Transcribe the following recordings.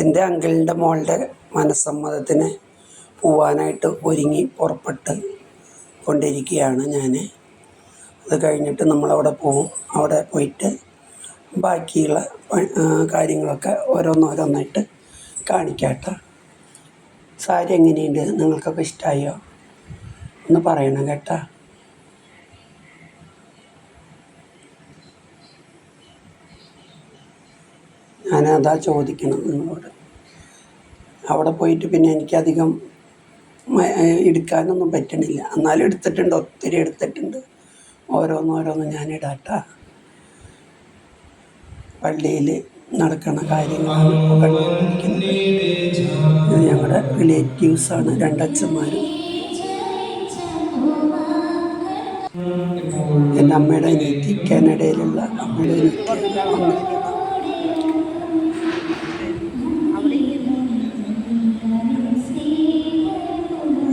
എൻ്റെ അങ്കിളിൻ്റെ മോളുടെ മനസ്സമ്മതത്തിന് പോവാനായിട്ട് ഒരുങ്ങി പുറപ്പെട്ട് കൊണ്ടിരിക്കുകയാണ് ഞാൻ. അത് കഴിഞ്ഞിട്ട് നമ്മളവിടെ പോവും. അവിടെ പോയിട്ട് ബാക്കിയുള്ള കാര്യങ്ങളൊക്കെ ഓരോന്നോരോന്നായിട്ട് കാണിക്കാട്ടോ. സാരി എങ്ങനെയുണ്ട്, നിങ്ങൾക്കൊക്കെ ഇഷ്ടമായോ ഒന്ന് പറയണം കേട്ടോ. ഞാനതാ ചോദിക്കണം നിങ്ങളോട്. അവിടെ പോയിട്ട് പിന്നെ എനിക്കധികം എടുക്കാനൊന്നും പറ്റണില്ല. എന്നാലും എടുത്തിട്ടുണ്ട്, ഒത്തിരി എടുത്തിട്ടുണ്ട്. ഓരോന്നോരോന്ന് ഞാൻ ഇടാട്ടാ. പള്ളിയിൽ നടക്കുന്ന കാര്യങ്ങളാണ് ഇപ്പോൾ കണ്ടുകൊണ്ടിരിക്കുന്നത്. ഇത് ഞങ്ങളുടെ റിലേറ്റീവ്സാണ്, രണ്ടച്ഛന്മാരും. എൻ്റെ അമ്മയുടെ അനിയത്തി, കാനഡയിലുള്ള അമ്മയുടെ അനിയത്തിയാണ് വന്നിരിക്കുന്നത്.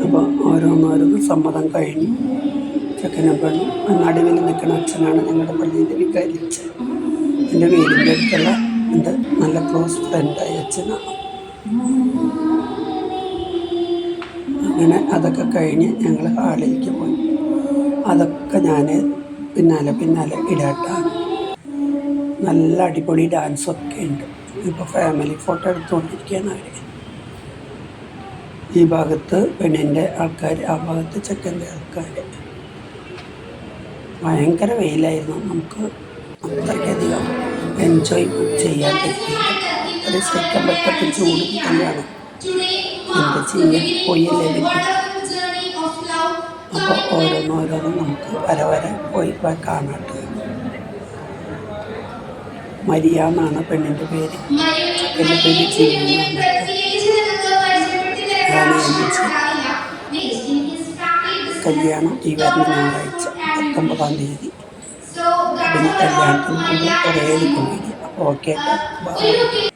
അപ്പോൾ ഓരോന്നോരോന്ന് സമ്മതം കഴിഞ്ഞു. ചെക്കനും പെണ്ണും നടുവിൽ നിൽക്കുന്ന അച്ഛനാണ് ഞങ്ങളുടെ പള്ളിയിലെ വികാരിയച്ഛൻ. എൻ്റെ വീടിൻ്റെ അടുത്തുള്ള എൻ്റെ നല്ല ക്ലോസ് ഫ്രണ്ടായ അച്ഛനാണ്. അങ്ങനെ അതൊക്കെ കഴിഞ്ഞ് ഞങ്ങൾ ഹാളിലേക്ക് പോയി. അതൊക്കെ ഞാൻ പിന്നാലെ ഇടാട്ടാണ്. നല്ല അടിപൊളി ഡാൻസൊക്കെ ഉണ്ട്. ഇപ്പോൾ ഫാമിലി ഫോട്ടോ എടുത്തുകൊണ്ടിരിക്കുകയാണ് അവർ. ഈ ഭാഗത്ത് പെണ്ണിൻ്റെ ആൾക്കാർ, ആ ഭാഗത്ത് ചെക്കൻ്റെ ആൾക്കാർ. ഭയങ്കര വെയിലായിരുന്നു. നമുക്ക് അത്രയ്ക്കധികം എൻജോയ് ചെയ്യാൻ പറ്റിയില്ല. ഒരു സഹിക്കാൻ പറ്റാത്ത ചൂട് കല്യാണം. എന്താ ചെയ്യാൻ, പോയല്ലേ പറ്റി. അപ്പോൾ ഓരോന്നോരോന്നും നമുക്ക് വരെ പോയി കാണാട്ട്. മരിയ എന്നാണ് പെണ്ണിൻ്റെ പേര്, ചെക്കൻ്റെ പേര് ജീവനാണ്. കല്യാണം ഈ വരുന്ന ഞായറാഴ്ച 19-ാം തീയതി. പിന്നെ കല്യാണത്തിന് നമ്മൾ കുറേ എടുക്കും. അപ്പോൾ ഓക്കെ, ബൈ.